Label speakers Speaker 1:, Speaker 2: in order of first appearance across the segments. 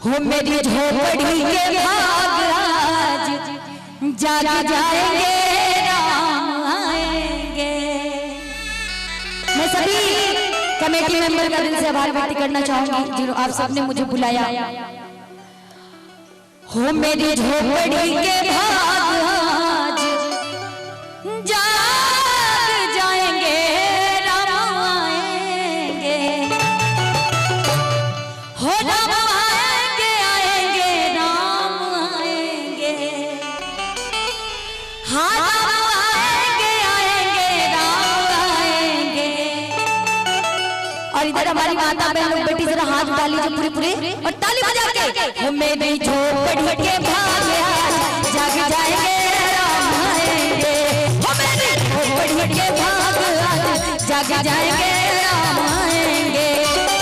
Speaker 1: हो मेरी झोपड़ी के भाग आज जाग जाएंगे, राम आएंगे। मैं सभी कमेटी मेंबर का दिल से आभार व्यक्त करना चाहूंगी जिन्होंने आप सबने मुझे बुलाया। हो मेरी झोपड़ी के भाग आज जाग जाएंगे, राम आएंगे। हो राम आएंगे, आएंगे राम आएंगे। हाँ राम आएंगे, आएंगे राम आएंगे। और इधर हमारी माता बहन लोग बेटी जरा हाथ उठा लीजिए पूरे पूरे और ताली बजा के। हो मेरी झोपड़ी के भाग आज जाग जाएंगे, राम आएंगे। हो मेरी झोपड़ी के भाग आज जाग जाएंगे, राम आएंगे।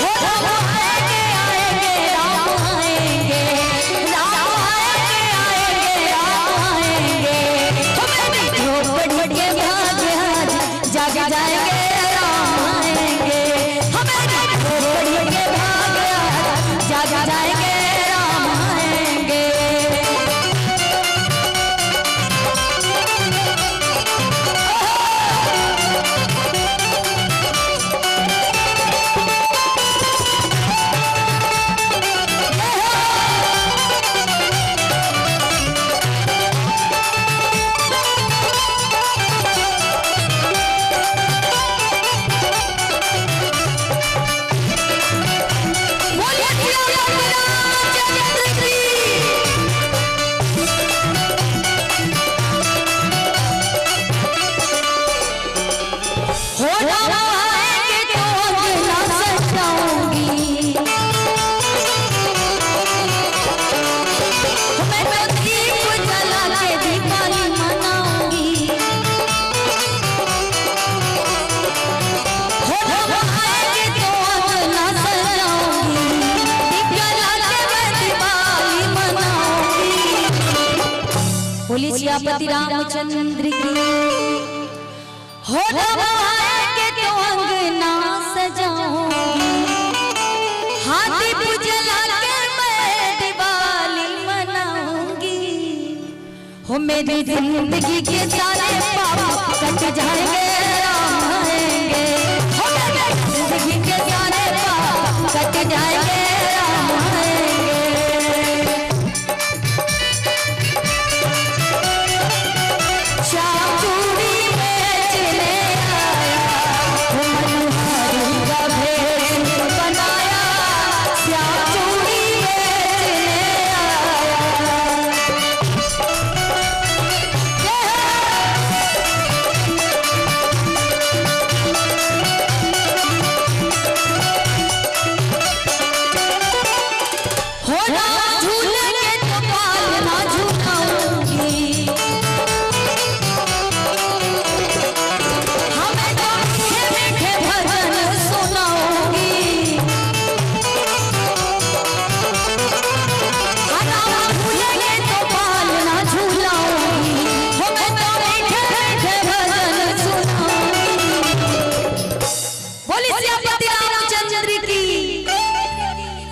Speaker 1: हो राम आएंगे, आएंगे राम आएंगे। राम आएंगे, आएंगे राम आएंगे। हो मेरी झोपड़ी के भाग आज जाग जाएंगे, राम आएंगे। हो मेरी झोपड़ी के भाग आज जाग जाएंगे, राम आएंगे। बोलिए सियापति रामचंद्र की। हो राम आएंगे तो अंगना सजाऊंगी, हाथी पूजला के मैं दिवाली मनाऊंगी। हो मेरी जिंदगी के सारे पाप कट जाएंगे, राम आएंगे। हो मेरी जिंदगी के सारे पाप कट जाएंगे, राम आएंगे।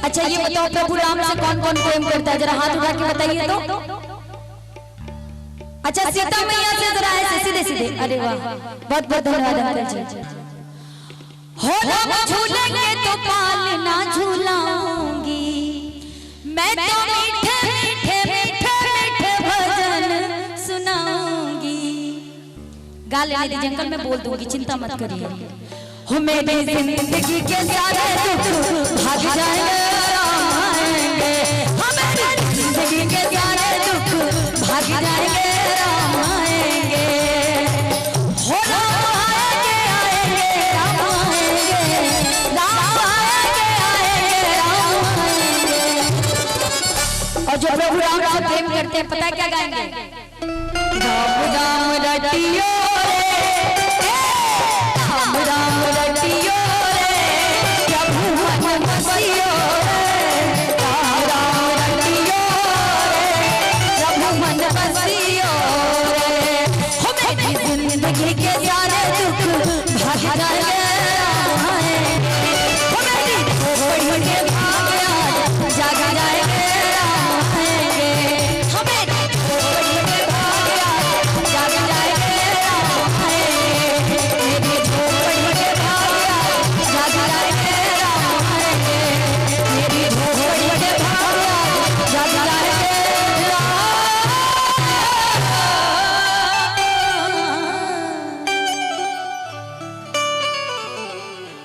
Speaker 1: अच्छा ये बताओ प्रभु राम से कौन कौन प्रेम करता है, जरा हाथ उठा के बताइए तो। अच्छा सीता मैया से जरा ऐसे सीधे सीधे। अरे वाह, बहुत बहुत धन्यवाद अंकल जी। हो राम झूलेंगे तो पालना झूलाऊंगी, मैं तो मीठे मीठे मीठे मीठे भजन सुनाऊंगी। गा लेने दीजिए अंकल, मैं बोल दूंगी, चिंता मत करिए। हो मेरी जिंदगी के सारे दुख भाग जाएंगे, राम आएंगे। हो मेरी जिंदगी के सारे दुख भाग जाएंगे, राम आएंगे। हो राम आएंगे, आएंगे राम आएंगे। राम आएंगे, आएंगे राम आएंगे। और जो प्रभु राम से प्रेम करते हैं पता है क्या गाएंगे? राम राम रटियो